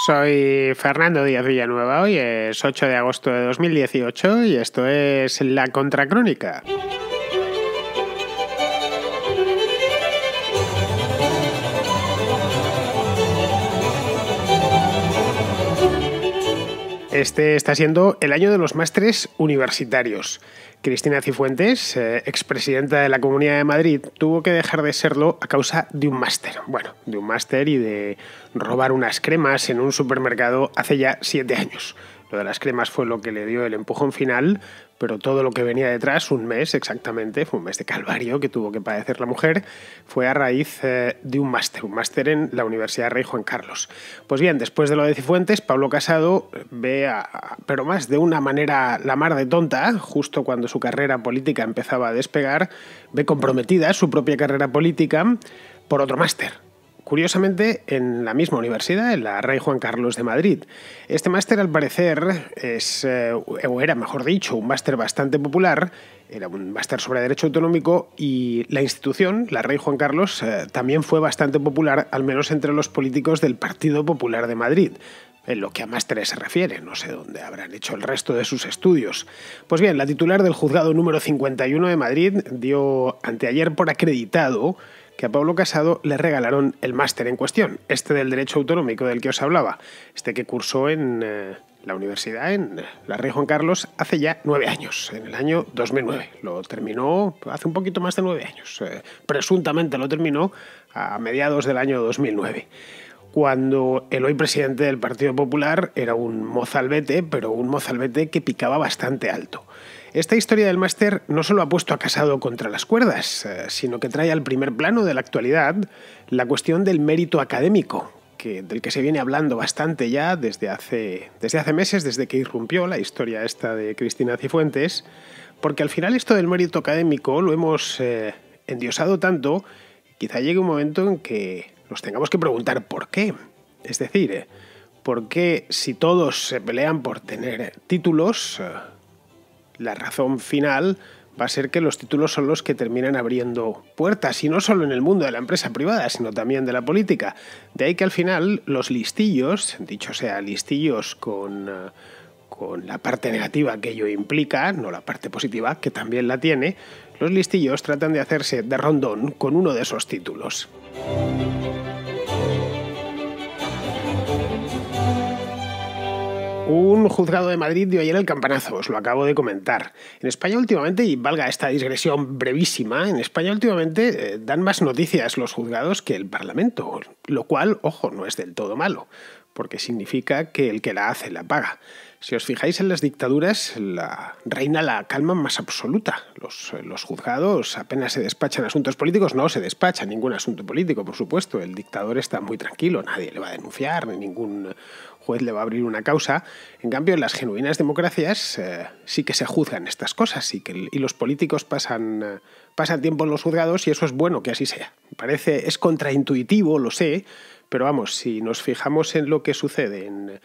Soy Fernando Díaz Villanueva, hoy es 8 de agosto de 2018 y esto es La Contracrónica. Este está siendo el año de los másteres universitarios. Cristina Cifuentes, expresidenta de la Comunidad de Madrid, tuvo que dejar de serlo a causa de un máster. Bueno, de un máster y de robar unas cremas en un supermercado hace ya 7 años. Lo de las cremas fue lo que le dio el empujón final, pero todo lo que venía detrás, un mes exactamente, fue un mes de calvario que tuvo que padecer la mujer, fue a raíz de un máster en la Universidad Rey Juan Carlos. Pues bien, después de lo de Cifuentes, Pablo Casado ve, pero más de una manera la mar de tonta, justo cuando su carrera política empezaba a despegar, ve comprometida su propia carrera política por otro máster. Curiosamente, en la misma universidad, en la Rey Juan Carlos de Madrid. Este máster, al parecer, era, mejor dicho, un máster bastante popular, era un máster sobre Derecho Autonómico y la institución, la Rey Juan Carlos, también fue bastante popular, al menos entre los políticos del Partido Popular de Madrid. En lo que a másteres se refiere, no sé dónde habrán hecho el resto de sus estudios. Pues bien, la titular del juzgado número 51 de Madrid dio anteayer por acreditado que a Pablo Casado le regalaron el máster en cuestión, este del Derecho Autonómico del que os hablaba, este que cursó en la universidad, en la Rey Juan Carlos, hace ya 9 años, en el año 2009. Lo terminó hace un poquito más de 9 años. Presuntamente lo terminó a mediados del año 2009. Cuando el hoy presidente del Partido Popular era un mozalbete, pero un mozalbete que picaba bastante alto. Esta historia del máster no solo ha puesto a Casado contra las cuerdas, sino que trae al primer plano de la actualidad la cuestión del mérito académico, del que se viene hablando bastante ya desde hace meses, desde que irrumpió la historia esta de Cristina Cifuentes, porque al final esto del mérito académico lo hemos endiosado tanto, quizá llegue un momento en que nos tengamos que preguntar por qué. Es decir, ¿por qué si todos se pelean por tener títulos, la razón final va a ser que los títulos son los que terminan abriendo puertas, y no solo en el mundo de la empresa privada, sino también de la política? De ahí que al final los listillos, dicho sea listillos con la parte negativa que ello implica, no la parte positiva, que también la tiene, los listillos tratan de hacerse de rondón con uno de esos títulos. Un juzgado de Madrid dio ayer el campanazo, os lo acabo de comentar. En España últimamente, y valga esta digresión brevísima, en España últimamente dan más noticias los juzgados que el Parlamento, lo cual, ojo, no es del todo malo, porque significa que el que la hace la paga. Si os fijáis en las dictaduras, reina la calma más absoluta. Los juzgados apenas se despachan asuntos políticos, no se despacha ningún asunto político, por supuesto. El dictador está muy tranquilo, nadie le va a denunciar, ni ningún juez le va a abrir una causa. En cambio, en las genuinas democracias sí que se juzgan estas cosas y los políticos pasan tiempo en los juzgados, y eso es bueno que así sea. Es contraintuitivo, lo sé, pero vamos, si nos fijamos en lo que sucede en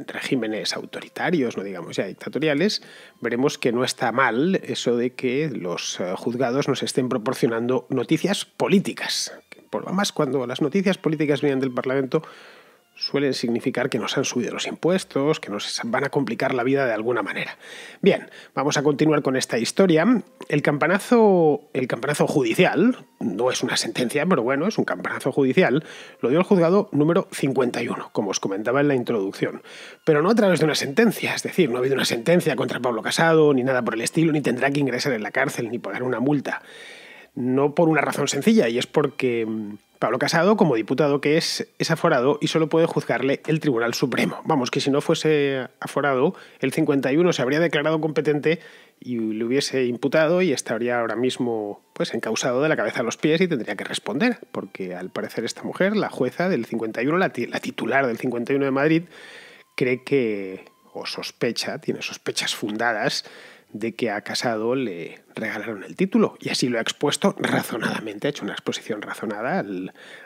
regímenes autoritarios, no digamos ya dictatoriales, veremos que no está mal eso de que los juzgados nos estén proporcionando noticias políticas. Por lo más, cuando las noticias políticas vienen del Parlamento, suelen significar que nos han subido los impuestos, que nos van a complicar la vida de alguna manera. Bien, vamos a continuar con esta historia. El campanazo judicial, no es una sentencia, pero bueno, es un campanazo judicial, lo dio el juzgado número 51, como os comentaba en la introducción. Pero no a través de una sentencia, es decir, no ha habido una sentencia contra Pablo Casado, ni nada por el estilo, ni tendrá que ingresar en la cárcel, ni pagar una multa. No por una razón sencilla, y es porque Pablo Casado, como diputado que es aforado y solo puede juzgarle el Tribunal Supremo. Vamos, que si no fuese aforado, el 51 se habría declarado competente y le hubiese imputado y estaría ahora mismo encausado de la cabeza a los pies y tendría que responder, porque al parecer esta mujer, la jueza del 51, la titular del 51 de Madrid, cree que, o sospecha, tiene sospechas fundadas, de que a Casado le regalaron el título, y así lo ha expuesto razonadamente, ha hecho una exposición razonada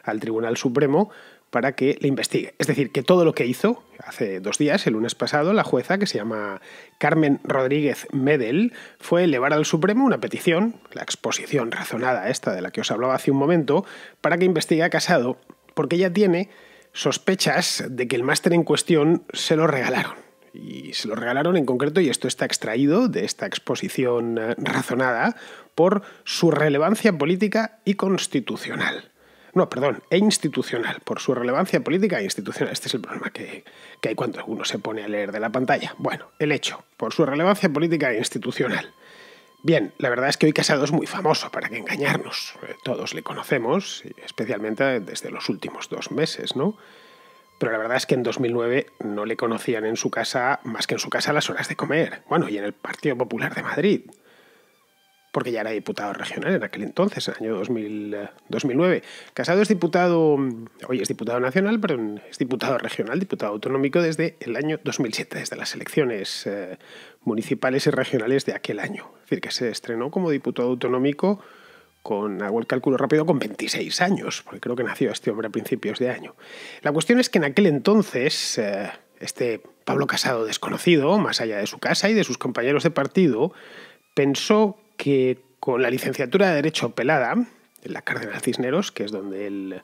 al Tribunal Supremo para que le investigue. Es decir, que todo lo que hizo hace 2 días, el lunes pasado, la jueza, que se llama Carmen Rodríguez Medel, fue elevar al Supremo una petición, la exposición razonada esta de la que os hablaba hace un momento, para que investigue a Casado, porque ella tiene sospechas de que el máster en cuestión se lo regalaron. Y se lo regalaron en concreto, y esto está extraído de esta exposición razonada, por su relevancia política y constitucional. No, perdón, e institucional, por su relevancia política e institucional. Este es el problema que hay cuando uno se pone a leer de la pantalla. Bueno, el hecho, por su relevancia política e institucional. Bien, la verdad es que hoy Casado es muy famoso, para qué engañarnos. Todos le conocemos, especialmente desde los últimos 2 meses, ¿no? Pero la verdad es que en 2009 no le conocían en su casa más que en su casa a las horas de comer. Bueno, y en el Partido Popular de Madrid. Porque ya era diputado regional en aquel entonces, en el año 2009. Casado es diputado, hoy es diputado nacional, pero es diputado regional, diputado autonómico desde el año 2007, desde las elecciones municipales y regionales de aquel año. Es decir, que se estrenó como diputado autonómico hago el cálculo rápido, con 26 años, porque creo que nació este hombre a principios de año. La cuestión es que en aquel entonces, este Pablo Casado desconocido, más allá de su casa y de sus compañeros de partido, pensó que con la licenciatura de Derecho pelada, en la Cardenal Cisneros, que es donde él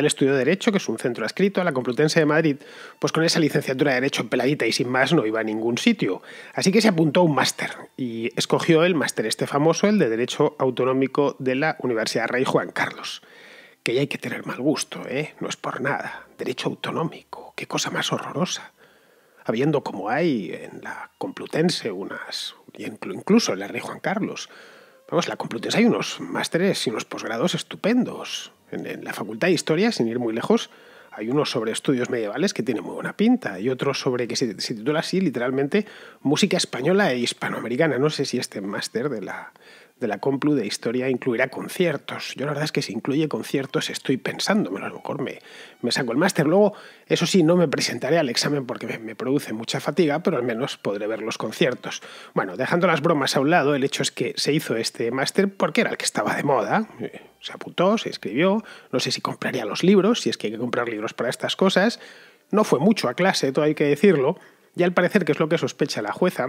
estudió Derecho, que es un centro adscrito a la Complutense de Madrid, pues con esa licenciatura de Derecho peladita y sin más no iba a ningún sitio. Así que se apuntó a un máster y escogió el máster este famoso, el de Derecho Autonómico de la Universidad Rey Juan Carlos. Que ya hay que tener mal gusto, ¿eh? No es por nada. Derecho autonómico, qué cosa más horrorosa. Habiendo como hay en la Complutense incluso en la Rey Juan Carlos. Vamos, en la Complutense hay unos másteres y unos posgrados estupendos. En la Facultad de Historia, sin ir muy lejos, hay uno sobre estudios medievales que tiene muy buena pinta y otro sobre que se titula así, literalmente, Música Española e Hispanoamericana. No sé si este máster de la Complu de Historia incluirá conciertos. Yo la verdad es que si incluye conciertos estoy pensándomelo. A lo mejor me saco el máster. Luego, eso sí, no me presentaré al examen porque me produce mucha fatiga, pero al menos podré ver los conciertos. Bueno, dejando las bromas a un lado, el hecho es que se hizo este máster porque era el que estaba de moda. Se apuntó, se inscribió, no sé si compraría los libros, si es que hay que comprar libros para estas cosas. No fue mucho a clase, todo hay que decirlo, y al parecer, que es lo que sospecha la jueza,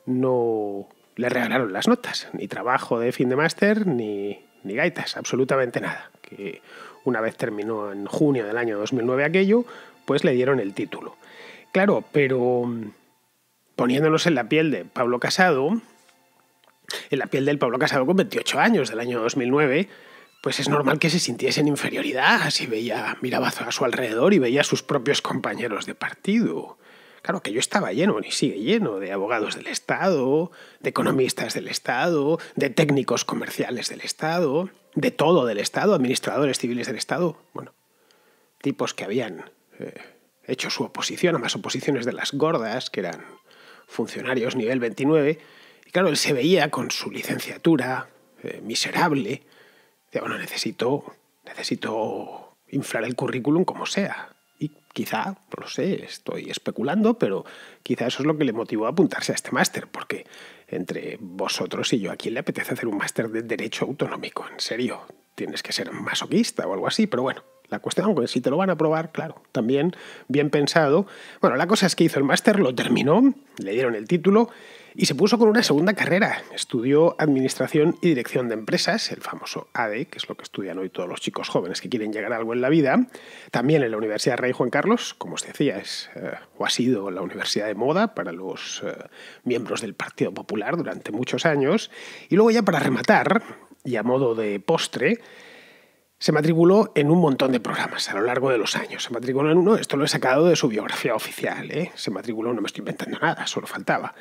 no le regalaron las notas, ni trabajo de fin de máster, ni gaitas, absolutamente nada. Que una vez terminó en junio del año 2009 aquello, pues le dieron el título. Claro, pero poniéndonos en la piel de Pablo Casado, en la piel del Pablo Casado con 28 años del año 2009, pues es normal que se sintiese en inferioridad si miraba a su alrededor y veía a sus propios compañeros de partido. Claro, que yo estaba lleno, y sigue lleno, de abogados del Estado, de economistas del Estado, de técnicos comerciales del Estado, de todo del Estado, administradores civiles del Estado. Bueno, tipos que habían hecho su oposición, además oposiciones de las gordas, que eran funcionarios nivel 29. Y claro, él se veía con su licenciatura miserable. Decía, bueno, necesito inflar el currículum como sea. Y quizá, no lo sé, estoy especulando, pero quizá eso es lo que le motivó a apuntarse a este máster, porque entre vosotros y yo, ¿a quién le apetece hacer un máster de Derecho Autonómico? En serio, tienes que ser masoquista o algo así, pero bueno. La cuestión, aunque si te lo van a aprobar, claro, también bien pensado. Bueno, la cosa es que hizo el máster, lo terminó, le dieron el título y se puso con una segunda carrera. Estudió Administración y Dirección de Empresas, el famoso ADE, que es lo que estudian hoy todos los chicos jóvenes que quieren llegar a algo en la vida. También en la Universidad Rey Juan Carlos, como os decía, o ha sido la universidad de moda para los miembros del Partido Popular durante muchos años. Y luego ya para rematar, y a modo de postre, se matriculó en un montón de programas a lo largo de los años. Se matriculó en uno, esto lo he sacado de su biografía oficial, Se matriculó, no me estoy inventando nada, solo faltaba.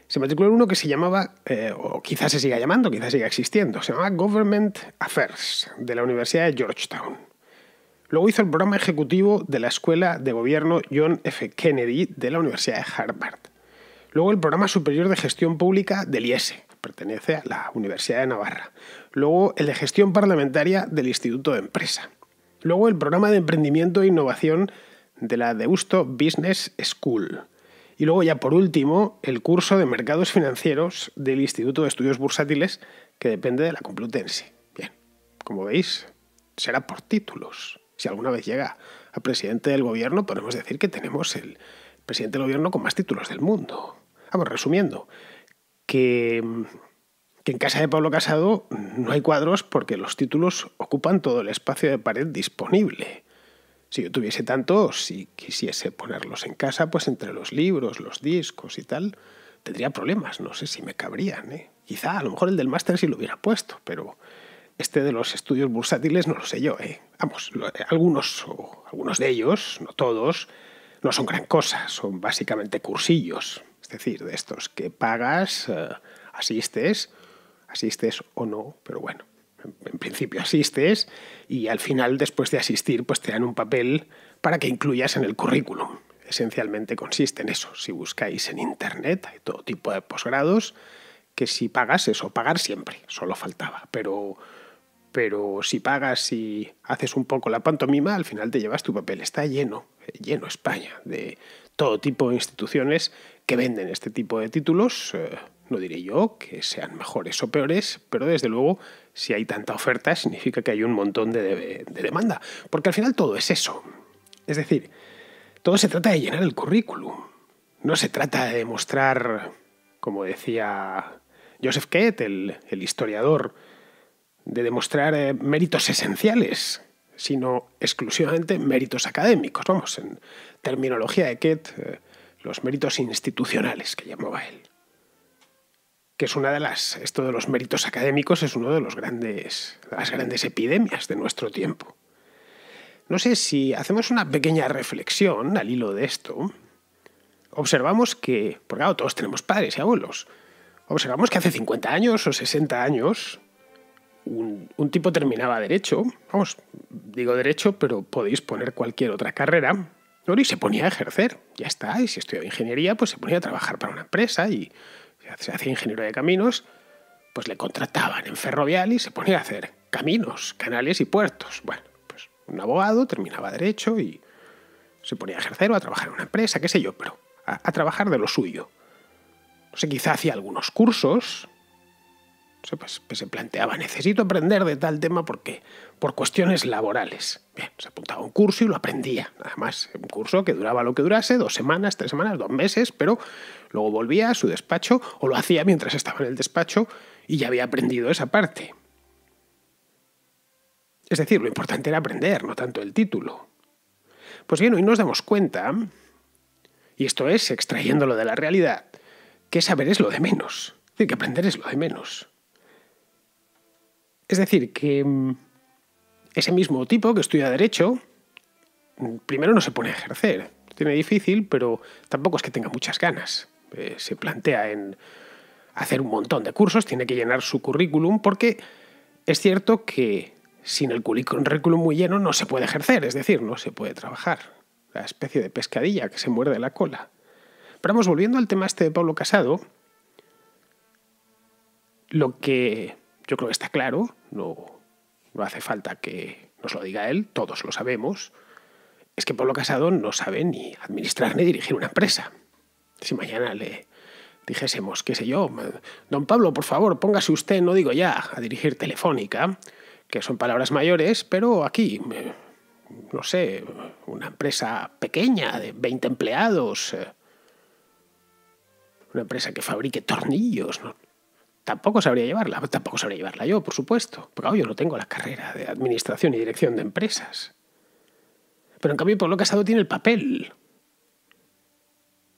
Se matriculó en uno que se llamaba, o quizás se siga llamando, quizás siga existiendo, se llamaba Government Affairs, de la Universidad de Georgetown. Luego hizo el programa ejecutivo de la Escuela de Gobierno John F. Kennedy de la Universidad de Harvard. Luego el programa superior de gestión pública del IESE, que pertenece a la Universidad de Navarra. Luego el de gestión parlamentaria del Instituto de Empresa. Luego el programa de emprendimiento e innovación de la Deusto Business School. Y luego ya por último el curso de mercados financieros del Instituto de Estudios Bursátiles, que depende de la Complutense. Bien, como veis, será por títulos. Si alguna vez llega a presidente del gobierno, podemos decir que tenemos el presidente del gobierno con más títulos del mundo. Vamos, resumiendo, que en casa de Pablo Casado no hay cuadros porque los títulos ocupan todo el espacio de pared disponible. Si yo tuviese tanto, si quisiese ponerlos en casa, pues entre los libros, los discos y tal, tendría problemas. No sé si me cabrían, ¿eh? Quizá, a lo mejor el del máster sí lo hubiera puesto, pero este de los estudios bursátiles no lo sé yo, ¿eh? Vamos, algunos de ellos, no todos, no son gran cosa, son básicamente cursillos. Es decir, de estos que pagas, asistes o no, pero bueno, en principio asistes y al final, después de asistir, pues te dan un papel para que incluyas en el currículum. Esencialmente consiste en eso. Si buscáis en Internet, hay todo tipo de posgrados que si pagas eso, pagar siempre, solo faltaba, pero si pagas y haces un poco la pantomima, al final te llevas tu papel. Está lleno España de todo tipo de instituciones que venden este tipo de títulos. No diré yo que sean mejores o peores, pero desde luego, si hay tanta oferta, significa que hay un montón de demanda. Porque al final todo es eso. Es decir, todo se trata de llenar el currículum. No se trata de demostrar, como decía Joseph Kett, el historiador, de demostrar méritos esenciales, sino exclusivamente méritos académicos. Vamos, en terminología de Kett, los méritos institucionales, que llamaba él. Que es esto de los méritos académicos es uno de las grandes epidemias de nuestro tiempo. No sé, si hacemos una pequeña reflexión al hilo de esto, observamos que, porque claro, todos tenemos padres y abuelos, observamos que hace 50 años o 60 años un tipo terminaba derecho, vamos, digo derecho, pero podéis poner cualquier otra carrera, y se ponía a ejercer, ya está, y si estudiaba ingeniería, pues se ponía a trabajar para una empresa y se hacía ingeniero de caminos, pues le contrataban en Ferrovial y se ponía a hacer caminos, canales y puertos. Bueno, pues un abogado terminaba derecho y se ponía a ejercer o a trabajar en una empresa, qué sé yo, pero a trabajar de lo suyo. No sé, quizá hacía algunos cursos. No sé, pues se planteaba, necesito aprender de tal tema porque por cuestiones laborales. Bien, se apuntaba a un curso y lo aprendía. Nada más, un curso que duraba lo que durase, 2 semanas, 3 semanas, 2 meses, pero luego volvía a su despacho o lo hacía mientras estaba en el despacho y ya había aprendido esa parte. Es decir, lo importante era aprender, no tanto el título. Pues bien, hoy nos damos cuenta, y esto es extrayéndolo de la realidad, que saber es lo de menos, es decir, que aprender es lo de menos. Es decir, que ese mismo tipo que estudia Derecho, primero no se pone a ejercer. Lo tiene difícil, pero tampoco es que tenga muchas ganas. Se plantea en hacer un montón de cursos, tiene que llenar su currículum, porque es cierto que sin el currículum muy lleno no se puede ejercer, es decir, no se puede trabajar. La especie de pescadilla que se muerde la cola. Pero vamos, volviendo al tema este de Pablo Casado, lo que yo creo que está claro, no hace falta que nos lo diga él, todos lo sabemos, es que Pablo Casado no sabe ni administrar ni dirigir una empresa. Si mañana le dijésemos, qué sé yo, don Pablo, por favor, póngase usted, no digo ya, a dirigir Telefónica, que son palabras mayores, pero aquí, no sé, una empresa pequeña de 20 empleados, una empresa que fabrique tornillos, ¿no? Tampoco sabría llevarla yo, por supuesto, porque yo no tengo la carrera de administración y dirección de empresas. Pero en cambio Pablo Casado tiene el papel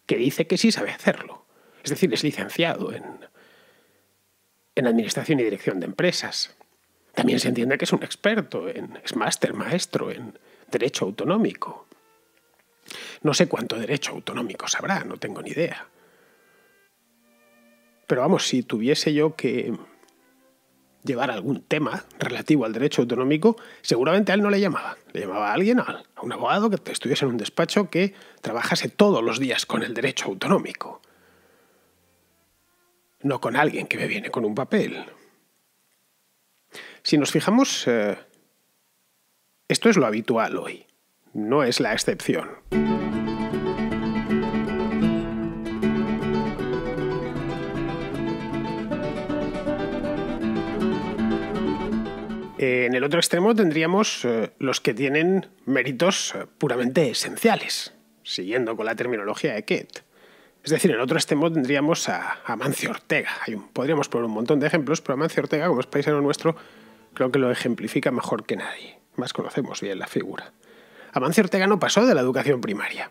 que dice que sí sabe hacerlo. Es decir, es licenciado en administración y dirección de empresas. También se entiende que es un experto, es máster, maestro en derecho autonómico. No sé cuánto derecho autonómico sabrá, no tengo ni idea. Pero vamos, si tuviese yo que llevar algún tema relativo al derecho autonómico, seguramente a él no le llamaba. Le llamaba a alguien, a un abogado que estuviese en un despacho que trabajase todos los días con el derecho autonómico. No con alguien que me viene con un papel. Si nos fijamos, esto es lo habitual hoy, no es la excepción. En el otro extremo tendríamos los que tienen méritos puramente esenciales, siguiendo con la terminología de Kett. Es decir, en el otro extremo tendríamos a Amancio Ortega. Podríamos poner un montón de ejemplos, pero Amancio Ortega, como es paisano nuestro, creo que lo ejemplifica mejor que nadie. Más conocemos bien la figura. Amancio Ortega no pasó de la educación primaria.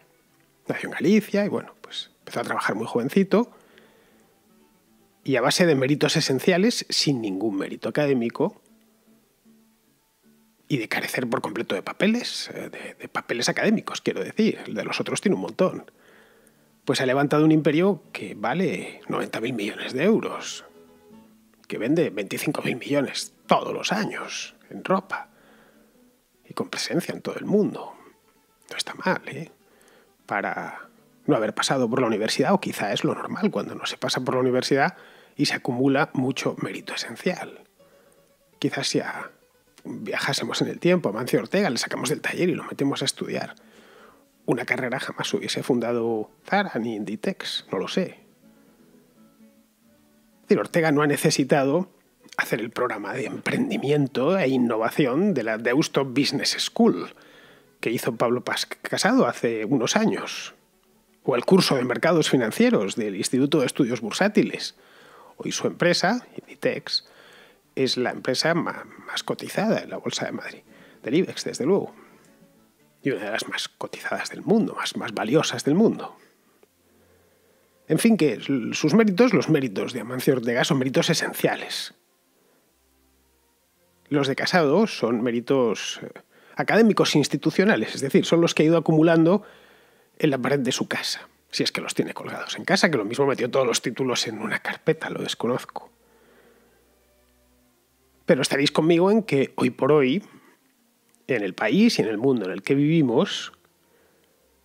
Nació en Galicia y bueno, pues empezó a trabajar muy jovencito y a base de méritos esenciales, sin ningún mérito académico y de carecer por completo de papeles, de papeles académicos, quiero decir. El de los otros tiene un montón. Pues ha levantado un imperio que vale 90.000 millones de euros, que vende 25.000 millones todos los años en ropa y con presencia en todo el mundo. No está mal, ¿eh? Para no haber pasado por la universidad, o quizá es lo normal cuando no se pasa por la universidad y se acumula mucho mérito esencial. Quizás si viajásemos en el tiempo a Amancio Ortega, le sacamos del taller y lo metemos a estudiar una carrera, jamás hubiese fundado Zara ni Inditex, no lo sé. Pero Ortega no ha necesitado hacer el programa de emprendimiento e innovación de la Deusto Business School que hizo Pablo Casado hace unos años, o el curso de mercados financieros del Instituto de Estudios Bursátiles. Hoy su empresa, Inditex, es la empresa más cotizada en la Bolsa de Madrid, del IBEX, desde luego. Y una de las más cotizadas del mundo, más valiosas del mundo. En fin, que sus méritos, los méritos de Amancio Ortega, son méritos esenciales. Los de Casado son méritos académicos institucionales, es decir, son los que ha ido acumulando en la pared de su casa, si es que los tiene colgados en casa, que lo mismo metió todos los títulos en una carpeta, lo desconozco. Pero estaréis conmigo en que hoy por hoy, en el país y en el mundo en el que vivimos,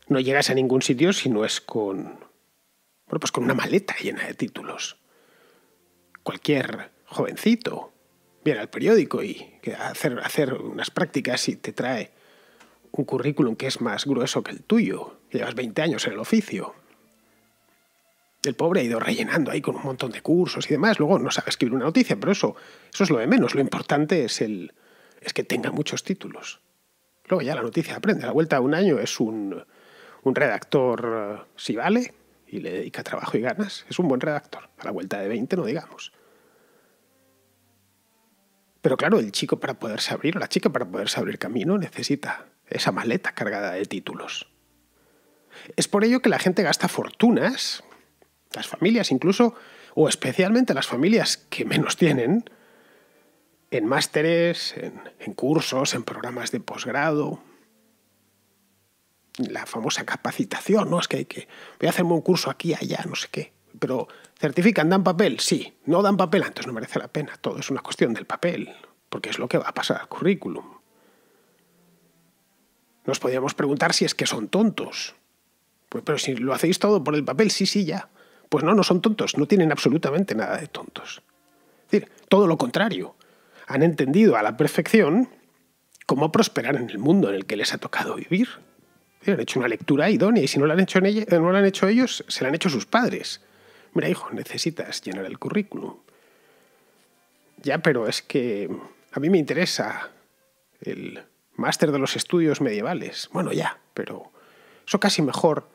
no llegas a ningún sitio si no es con una maleta llena de títulos. Cualquier jovencito viene al periódico y hacer unas prácticas y te trae un currículum que es más grueso que el tuyo. Llevas 20 años en el oficio. El pobre ha ido rellenando ahí con un montón de cursos y demás. Luego no sabe escribir una noticia, pero eso es lo de menos. Lo importante es que tenga muchos títulos. Luego ya la noticia aprende. A la vuelta de un año es un redactor, si vale, y le dedica trabajo y ganas. Es un buen redactor. A la vuelta de 20 no digamos. Pero claro, el chico para poderse abrir, o la chica para poderse abrir camino, necesita esa maleta cargada de títulos. Es por ello que la gente gasta fortunas, las familias incluso, o especialmente las familias que menos tienen, en másteres, en cursos, en programas de posgrado. La famosa capacitación, ¿no? Es que voy a hacerme un curso aquí, allá, no sé qué. Pero ¿certifican? ¿Dan papel? Sí. ¿No dan papel? Entonces no merece la pena. Todo es una cuestión del papel, porque es lo que va a pasar al currículum. Nos podríamos preguntar si es que son tontos. Pues, pero si lo hacéis todo por el papel, sí, ya. Pues no son tontos, no tienen absolutamente nada de tontos. Es decir, todo lo contrario. Han entendido a la perfección cómo prosperar en el mundo en el que les ha tocado vivir. Han hecho una lectura idónea y si no la han hecho ellos, se la han hecho sus padres. Mira, hijo, necesitas llenar el currículum. Ya, pero es que a mí me interesa el máster de los estudios medievales. Bueno, ya, pero eso casi mejor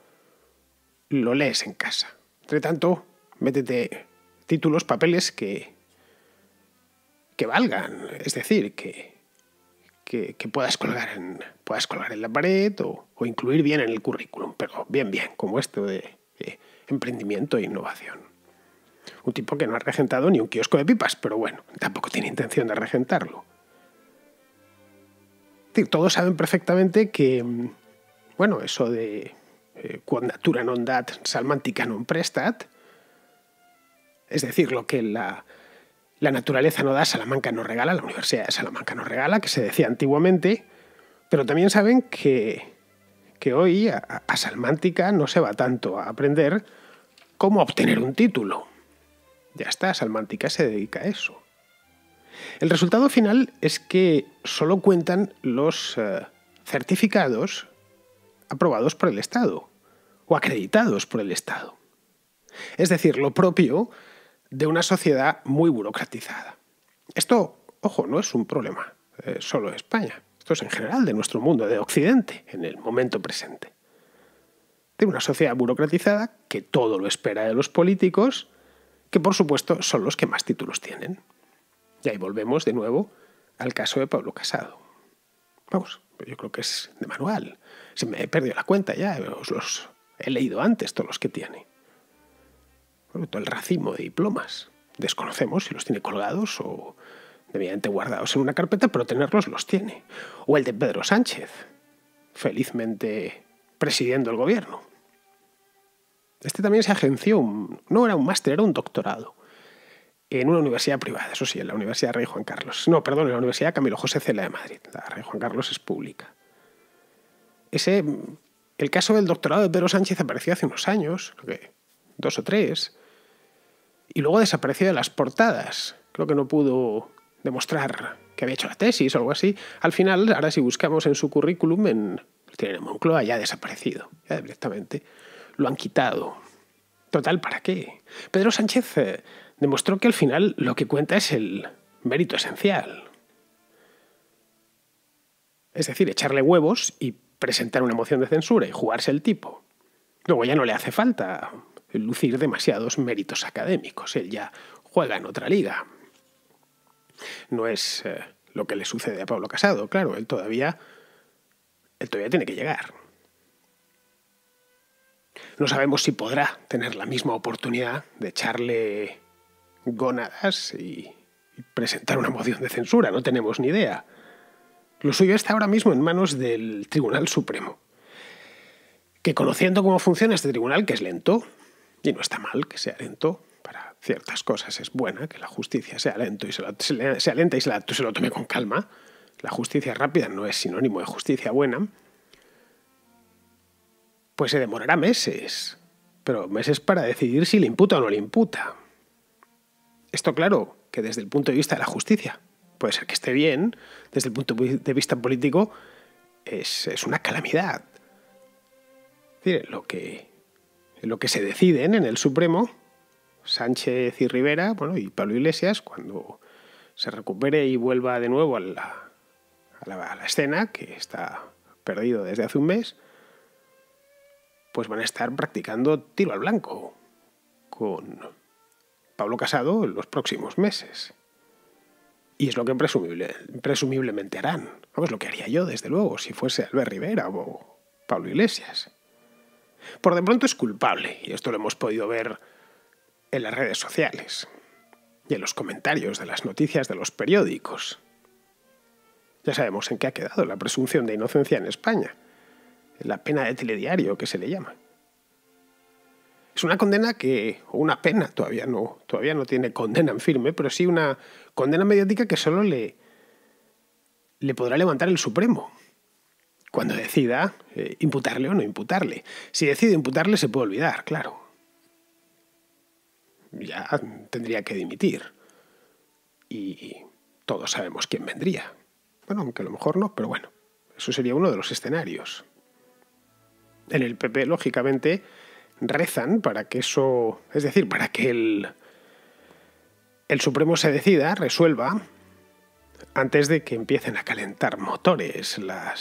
lo lees en casa. Entre tanto, métete títulos, papeles que valgan. Es decir, que puedas colgar en la pared o incluir bien en el currículum, pero bien, como esto de emprendimiento e innovación. Un tipo que no ha regentado ni un kiosco de pipas, pero bueno, tampoco tiene intención de regentarlo. Es decir, todos saben perfectamente que, bueno, eso de quod natura non dat, salmantica non prestat, es decir, lo que la naturaleza no da, Salamanca no regala, la Universidad de Salamanca no regala, que se decía antiguamente, pero también saben que hoy a Salmántica no se va tanto a aprender cómo obtener un título. Ya está, Salmántica se dedica a eso. El resultado final es que solo cuentan los certificados aprobados por el Estado o acreditados por el Estado. Es decir, lo propio de una sociedad muy burocratizada. Esto, ojo, no es un problema solo de España. Esto es en general de nuestro mundo, de Occidente, en el momento presente. De una sociedad burocratizada que todo lo espera de los políticos, que por supuesto son los que más títulos tienen. Y ahí volvemos de nuevo al caso de Pablo Casado. Vamos. Yo creo que es de manual. Se me he perdido la cuenta ya, os los he leído antes, todos los que tiene. Bueno, todo el racimo de diplomas. Desconocemos si los tiene colgados o debidamente guardados en una carpeta, pero tenerlos los tiene. O el de Pedro Sánchez, felizmente presidiendo el gobierno. Este también se agenció, no era un máster, era un doctorado, en una universidad privada, eso sí, en la Universidad Rey Juan Carlos. No, perdón, en la Universidad Camilo José Cela de Madrid. La Rey Juan Carlos es pública. El caso del doctorado de Pedro Sánchez apareció hace unos años, creo que 2 o 3, y luego desapareció de las portadas. Creo que no pudo demostrar que había hecho la tesis o algo así. Al final, ahora si buscamos en su currículum, tiene en Moncloa, ya ha desaparecido, ya directamente. Lo han quitado. Total, ¿para qué? Pedro Sánchez demostró que al final lo que cuenta es el mérito esencial. Es decir, echarle huevos y presentar una moción de censura y jugarse el tipo. Luego ya no le hace falta lucir demasiados méritos académicos. Él ya juega en otra liga. No es lo que le sucede a Pablo Casado, claro, él todavía tiene que llegar. No sabemos si podrá tener la misma oportunidad de echarle gónadas y presentar una moción de censura, no tenemos ni idea. Lo suyo está ahora mismo en manos del Tribunal Supremo, que conociendo cómo funciona este tribunal, que es lento, y no está mal que sea lento, para ciertas cosas es buena que la justicia sea lenta y se lo tome con calma. La justicia rápida no es sinónimo de justicia buena. Pues se demorará meses, pero meses para decidir si le imputa o no le imputa. Esto, claro, que desde el punto de vista de la justicia puede ser que esté bien, desde el punto de vista político es una calamidad. Es decir, lo que se deciden en el Supremo, Sánchez y Rivera, bueno, y Pablo Iglesias, cuando se recupere y vuelva de nuevo a la escena, que está perdido desde hace un mes, pues van a estar practicando tiro al blanco con Pablo Casado en los próximos meses. Y es lo que presumiblemente harán. Vamos, lo que haría yo, desde luego, si fuese Albert Rivera o Pablo Iglesias. Por de pronto es culpable, y esto lo hemos podido ver en las redes sociales y en los comentarios de las noticias de los periódicos. Ya sabemos en qué ha quedado la presunción de inocencia en España. La pena de telediario, que se le llama. Es una condena o una pena, todavía no tiene condena en firme, pero sí una condena mediática que solo le podrá levantar el Supremo cuando decida imputarle o no imputarle. Si decide imputarle se puede olvidar, claro. Ya tendría que dimitir. Y todos sabemos quién vendría. Bueno, aunque a lo mejor no, pero bueno, eso sería uno de los escenarios. En el PP, lógicamente, rezan para que eso, es decir, para que el Supremo se decida, resuelva, antes de que empiecen a calentar motores la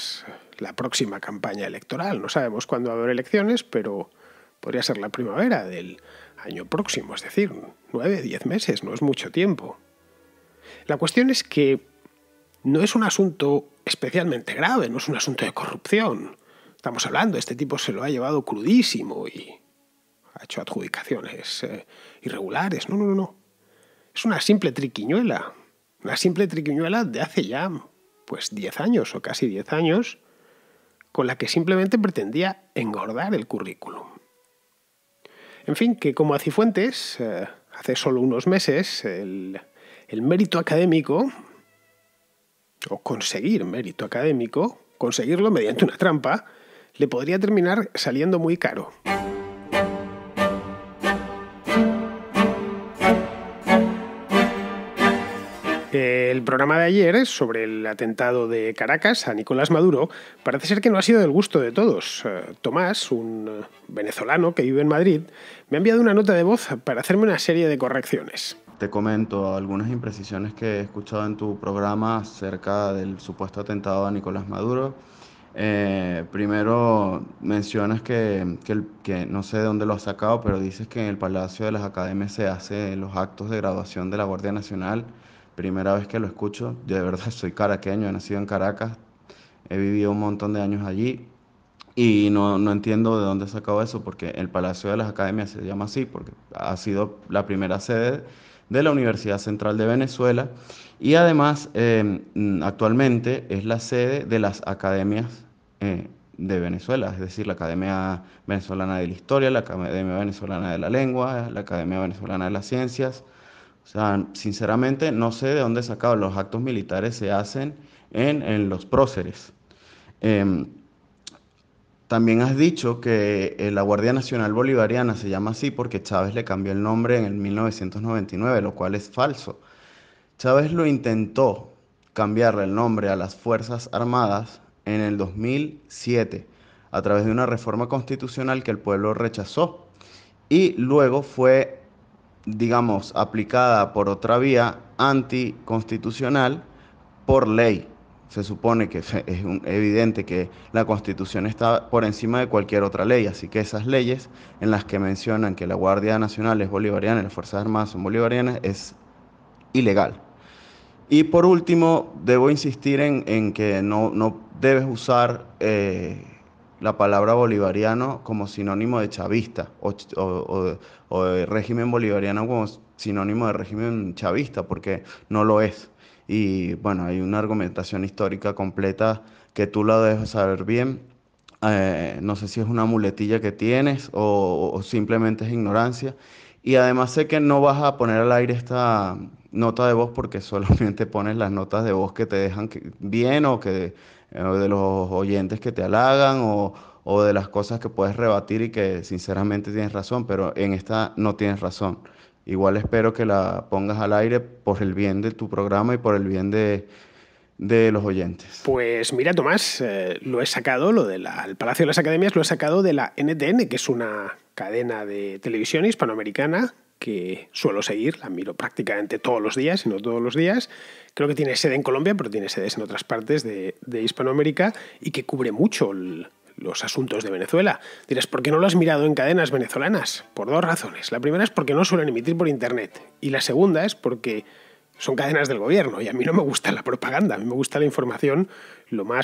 próxima campaña electoral. No sabemos cuándo va a haber elecciones, pero podría ser la primavera del año próximo, es decir, 9, 10 meses, no es mucho tiempo. La cuestión es que no es un asunto especialmente grave, no es un asunto de corrupción. Estamos hablando, este tipo se lo ha llevado crudísimo y ha hecho adjudicaciones irregulares. No. Es una simple triquiñuela. Una simple triquiñuela de hace ya, 10 años o casi 10 años, con la que simplemente pretendía engordar el currículum. En fin, que como a Cifuentes, hace solo unos meses, el mérito académico, o conseguir mérito académico, conseguirlo mediante una trampa, le podría terminar saliendo muy caro. El programa de ayer sobre el atentado de Caracas a Nicolás Maduro parece ser que no ha sido del gusto de todos. Tomás, un venezolano que vive en Madrid, me ha enviado una nota de voz para hacerme una serie de correcciones. Te comento algunas imprecisiones que he escuchado en tu programa acerca del supuesto atentado a Nicolás Maduro. Primero mencionas que no sé de dónde lo has sacado, pero dices que en el Palacio de las Academias se hacen los actos de graduación de la Guardia Nacional. Primera vez que lo escucho. Yo de verdad soy caraqueño, he nacido en Caracas. he vivido un montón de años allí y no entiendo de dónde he sacado eso, porque el Palacio de las Academias se llama así, porque ha sido la primera sede de la Universidad Central de Venezuela y además actualmente es la sede de las academias de Venezuela, es decir, la Academia Venezolana de la Historia, la Academia Venezolana de la Lengua, la Academia Venezolana de las Ciencias. O sea, sinceramente no sé de dónde he sacado. Los actos militares se hacen en los próceres. Em, También has dicho que la Guardia Nacional Bolivariana se llama así porque Chávez le cambió el nombre en el 1999, lo cual es falso. Chávez lo intentó cambiarle el nombre a las Fuerzas Armadas en el 2007 a través de una reforma constitucional que el pueblo rechazó y luego fue, digamos, aplicada por otra vía anticonstitucional por ley. Se supone que es evidente que la Constitución está por encima de cualquier otra ley, así que esas leyes en las que mencionan que la Guardia Nacional es bolivariana y las Fuerzas Armadas son bolivarianas es ilegal. Y por último, debo insistir en que no debes usar la palabra bolivariano como sinónimo de chavista o de régimen bolivariano como sinónimo de régimen chavista, porque no lo es. Y bueno, hay una argumentación histórica completa que tú la debes saber bien. No sé si es una muletilla que tienes o simplemente es ignorancia. Y además sé que no vas a poner al aire esta nota de voz porque solamente pones las notas de voz que te dejan bien o que o de los oyentes que te halagan o de las cosas que puedes rebatir y que sinceramente tienes razón, pero en esta no tienes razón. Igual espero que la pongas al aire por el bien de tu programa y por el bien de los oyentes. Pues mira, Tomás, lo he sacado, el Palacio de las Academias lo he sacado de la NTN, que es una cadena de televisión hispanoamericana que suelo seguir, la miro prácticamente todos los días, si no todos los días. Creo que tiene sede en Colombia, pero tiene sedes en otras partes de Hispanoamérica y que cubre mucho los asuntos de Venezuela. Dirás, ¿por qué no lo has mirado en cadenas venezolanas? Por dos razones. La primera es porque no suelen emitir por internet y la segunda es porque son cadenas del gobierno y a mí no me gusta la propaganda, a mí me gusta la información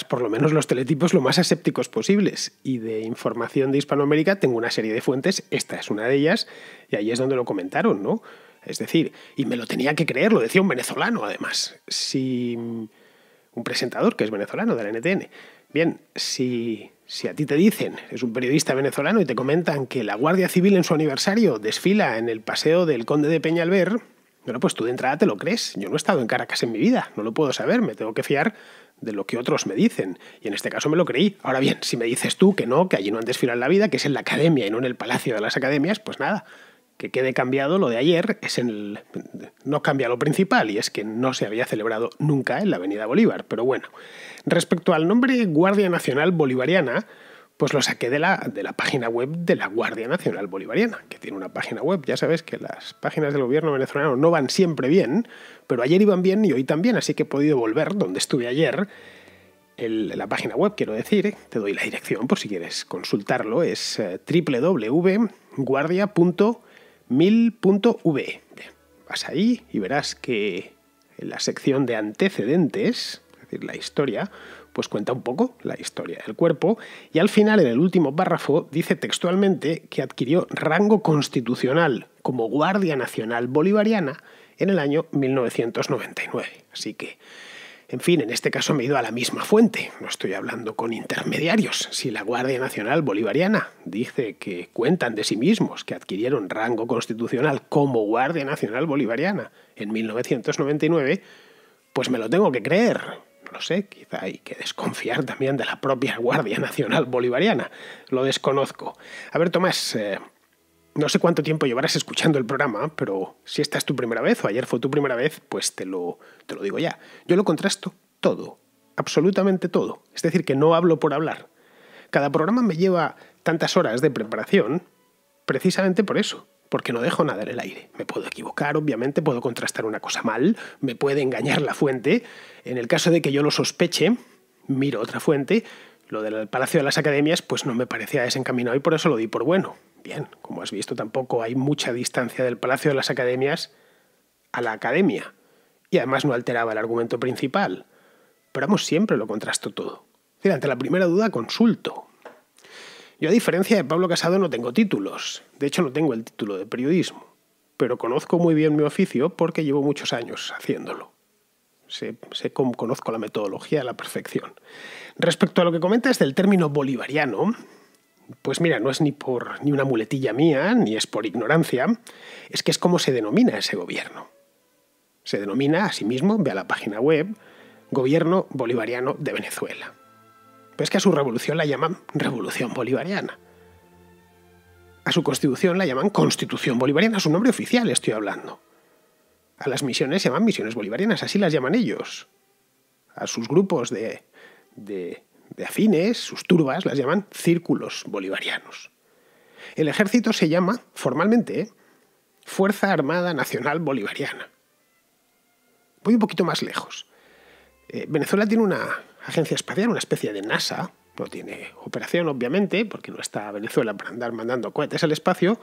por lo menos los teletipos, lo más asépticos posibles. Y de información de Hispanoamérica tengo una serie de fuentes, esta es una de ellas, y ahí es donde lo comentaron, ¿no? Es decir, y me lo tenía que creer, lo decía un venezolano además, un presentador que es venezolano de la NTN. Bien, si a ti te dicen, es un periodista venezolano y te comentan que la Guardia Civil en su aniversario desfila en el paseo del Conde de Peñalver, bueno, pues tú de entrada te lo crees. Yo no he estado en Caracas en mi vida, no lo puedo saber, me tengo que fiar de lo que otros me dicen. Y en este caso me lo creí. Ahora bien, si me dices tú que no, que allí no han desfilado en la vida, que es en la academia y no en el Palacio de las Academias, pues nada, que quede cambiado lo de ayer. No cambia lo principal, y es que no se había celebrado nunca en la Avenida Bolívar. Pero bueno, respecto al nombre Guardia Nacional Bolivariana, pues lo saqué de la página web de la Guardia Nacional Bolivariana, que tiene una página web. Ya sabes que las páginas del gobierno venezolano no van siempre bien, pero ayer iban bien y hoy también, así que he podido volver donde estuve ayer. La página web, quiero decir, te doy la dirección por si quieres consultarlo, es www.guardia.mil.v. Vas ahí y verás que en la sección de antecedentes, es decir, la historia, pues cuenta un poco la historia del cuerpo y al final, en el último párrafo, dice textualmente que adquirió rango constitucional como Guardia Nacional Bolivariana en el año 1999. Así que, en fin, en este caso me he ido a la misma fuente, no estoy hablando con intermediarios. Si la Guardia Nacional Bolivariana dice que cuentan de sí mismos que adquirieron rango constitucional como Guardia Nacional Bolivariana en 1999, pues me lo tengo que creer. No lo sé, quizá hay que desconfiar también de la propia Guardia Nacional Bolivariana. Lo desconozco. A ver, Tomás, no sé cuánto tiempo llevarás escuchando el programa, pero si esta es tu primera vez o ayer fue tu primera vez, pues te lo digo ya. Yo lo contrasto todo, absolutamente todo. Es decir, que no hablo por hablar. Cada programa me lleva tantas horas de preparación precisamente por eso. Porque no dejo nada en el aire. Me puedo equivocar, obviamente, puedo contrastar una cosa mal, me puede engañar la fuente. En el caso de que yo lo sospeche, miro otra fuente. Lo del Palacio de las Academias pues no me parecía desencaminado y por eso lo di por bueno. Bien, como has visto, tampoco hay mucha distancia del Palacio de las Academias a la academia. Y además no alteraba el argumento principal. Pero vamos, siempre lo contrasto todo. decir, ante la primera duda, consulto. Yo, a diferencia de Pablo Casado, no tengo títulos. De hecho, no tengo el título de periodismo. Pero conozco muy bien mi oficio porque llevo muchos años haciéndolo. Conozco la metodología a la perfección. Respecto a lo que comentas del término bolivariano, pues mira, no es ni una muletilla mía, ni es por ignorancia, es que es como se denomina ese gobierno. Se denomina a sí mismo, ve a la página web, Gobierno Bolivariano de Venezuela. Pero es que a su revolución la llaman Revolución Bolivariana. A su constitución la llaman Constitución Bolivariana, a su nombre oficial estoy hablando. A las misiones se llaman misiones bolivarianas, así las llaman ellos. A sus grupos de afines, sus turbas, las llaman círculos bolivarianos. El ejército se llama, formalmente, Fuerza Armada Nacional Bolivariana. Voy un poquito más lejos. Venezuela tiene una agencia espacial, una especie de NASA. No tiene operación, obviamente, porque no está Venezuela para andar mandando cohetes al espacio,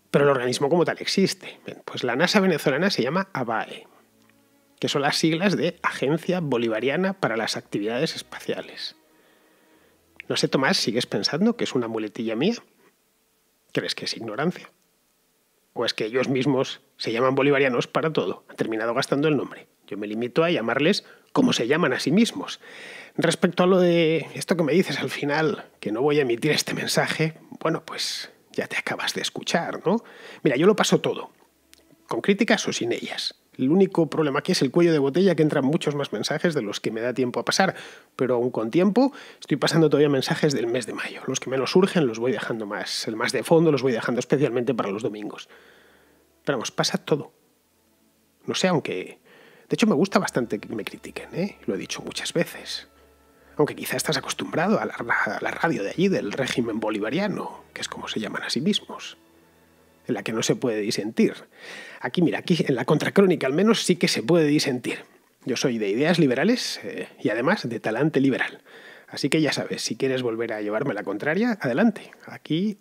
pero el organismo como tal existe. Bien, pues la NASA venezolana se llama ABAE, que son las siglas de Agencia Bolivariana para las Actividades Espaciales. No sé, Tomás, ¿sigues pensando que es una muletilla mía? ¿Crees que es ignorancia? ¿O es que ellos mismos se llaman bolivarianos para todo? Han terminado gastando el nombre. Yo me limito a llamarles como se llaman a sí mismos. Respecto a lo de esto que me dices al final, que no voy a emitir este mensaje, bueno, pues ya te acabas de escuchar, ¿no? Mira, yo lo paso todo, con críticas o sin ellas. El único problema aquí es el cuello de botella, que entran muchos más mensajes de los que me da tiempo a pasar, pero aún con tiempo estoy pasando todavía mensajes del mes de mayo. Los que menos surgen los voy dejando más, el más de fondo los voy dejando especialmente para los domingos. Pero vamos, pasa todo. No sé, aunque... De hecho, me gusta bastante que me critiquen, ¿eh? Lo he dicho muchas veces. Aunque quizá estás acostumbrado a la radio de allí, del régimen bolivariano, que es como se llaman a sí mismos, en la que no se puede disentir. Aquí, mira, aquí en la contracrónica al menos sí que se puede disentir. Yo soy de ideas liberales y además de talante liberal. Así que ya sabes, si quieres volver a llevarme la contraria, adelante. Aquí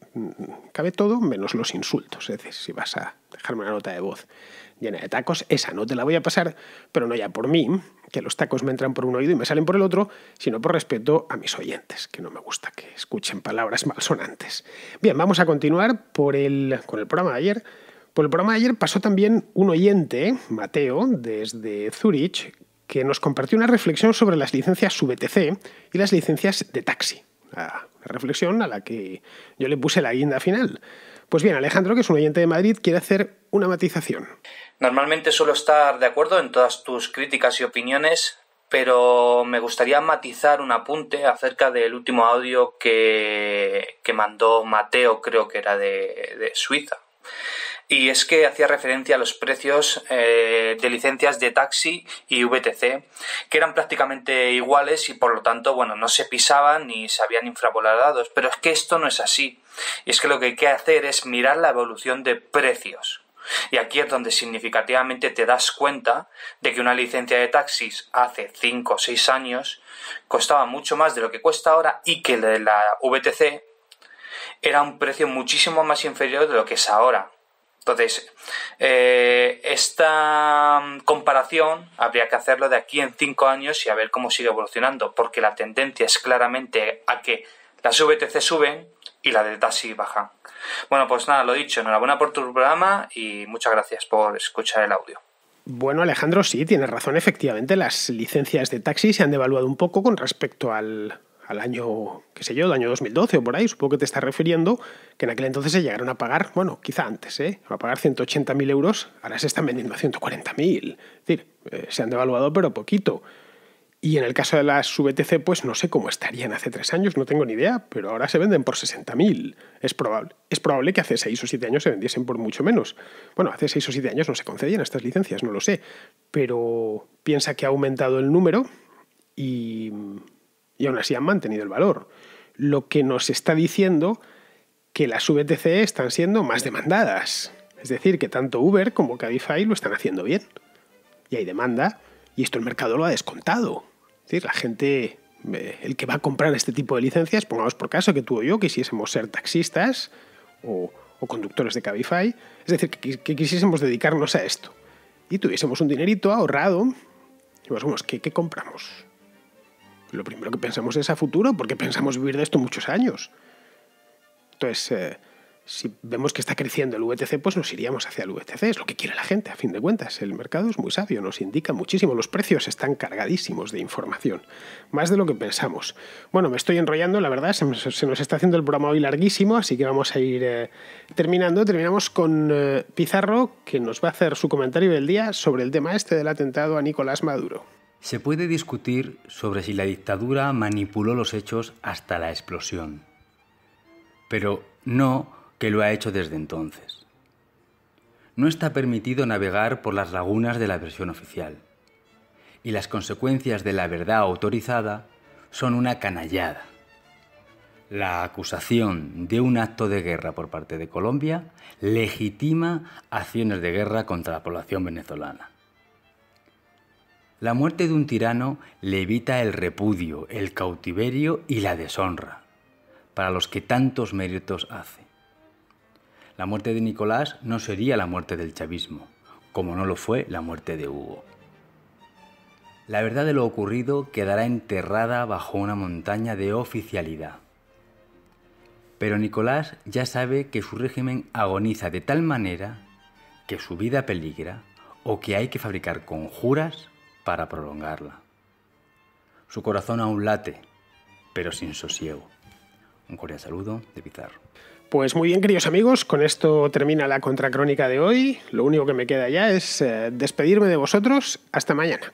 cabe todo menos los insultos. Es decir, si vas a dejarme una nota de voz llena de tacos, esa no te la voy a pasar, pero no ya por mí, que los tacos me entran por un oído y me salen por el otro, sino por respeto a mis oyentes, que no me gusta que escuchen palabras malsonantes. Bien, vamos a continuar con el programa de ayer. Por el programa de ayer pasó también un oyente, Mateo, desde Zurich, que nos compartió una reflexión sobre las licencias VTC y las licencias de taxi. Una reflexión a la que yo le puse la guinda final. Pues bien, Alejandro, que es un oyente de Madrid, quiere hacer una matización. Normalmente suelo estar de acuerdo en todas tus críticas y opiniones, pero me gustaría matizar un apunte acerca del último audio que mandó Mateo, creo que era de Suiza. Y es que hacía referencia a los precios de licencias de taxi y VTC, que eran prácticamente iguales y por lo tanto, bueno, no se pisaban ni se habían infravalorados. Pero es que esto no es así. Y es que lo que hay que hacer es mirar la evolución de precios. Y aquí es donde significativamente te das cuenta de que una licencia de taxis hace 5 o 6 años costaba mucho más de lo que cuesta ahora y que la VTC era un precio muchísimo más inferior de lo que es ahora. Entonces, esta comparación habría que hacerlo de aquí en 5 años y a ver cómo sigue evolucionando, porque la tendencia es claramente a que las VTC suben y la de taxi bajan. Bueno, pues nada, lo dicho, enhorabuena por tu programa y muchas gracias por escuchar el audio. Bueno, Alejandro, sí, tienes razón. Efectivamente, las licencias de taxi se han devaluado un poco con respecto al año, qué sé yo, el año 2012 o por ahí, supongo que te estás refiriendo, que en aquel entonces se llegaron a pagar, bueno, quizá antes, a pagar 180.000 euros, ahora se están vendiendo a 140.000. Es decir, se han devaluado pero poquito. Y en el caso de las VTC, pues no sé cómo estarían hace 3 años, no tengo ni idea, pero ahora se venden por 60.000. Es probable que hace 6 o 7 años se vendiesen por mucho menos. Bueno, hace 6 o 7 años no se concedían estas licencias, no lo sé, pero piensa que ha aumentado el número y aún así han mantenido el valor. Lo que nos está diciendo que las VTC están siendo más demandadas. Es decir, que tanto Uber como Cabify lo están haciendo bien. Y hay demanda, y esto el mercado lo ha descontado. Es decir, la gente, el que va a comprar este tipo de licencias, pongamos por caso que tú o yo quisiésemos ser taxistas o conductores de Cabify, es decir, que quisiésemos dedicarnos a esto y tuviésemos un dinerito ahorrado, y pues, ¿qué compramos? Lo primero que pensamos es a futuro, porque pensamos vivir de esto muchos años. Entonces, si vemos que está creciendo el VTC, pues nos iríamos hacia el VTC. Es lo que quiere la gente, a fin de cuentas. El mercado es muy sabio, nos indica muchísimo. Los precios están cargadísimos de información, más de lo que pensamos. Bueno, me estoy enrollando, la verdad, se nos está haciendo el programa hoy larguísimo, así que vamos a ir terminando. Terminamos con Pizarro, que nos va a hacer su comentario del día sobre el tema este del atentado a Nicolás Maduro. Se puede discutir sobre si la dictadura manipuló los hechos hasta la explosión, pero no que lo ha hecho desde entonces. No está permitido navegar por las lagunas de la versión oficial, y las consecuencias de la verdad autorizada son una canallada. La acusación de un acto de guerra por parte de Colombia legitima acciones de guerra contra la población venezolana. La muerte de un tirano le evita el repudio, el cautiverio y la deshonra, para los que tantos méritos hace. La muerte de Nicolás no sería la muerte del chavismo, como no lo fue la muerte de Hugo. La verdad de lo ocurrido quedará enterrada bajo una montaña de oficialidad. Pero Nicolás ya sabe que su régimen agoniza de tal manera que su vida peligra o que hay que fabricar conjuras para prolongarla. Su corazón aún late, pero sin sosiego. Un cordial saludo de Pizarro. Pues muy bien, queridos amigos, con esto termina la contracrónica de hoy. Lo único que me queda ya es despedirme de vosotros. Hasta mañana.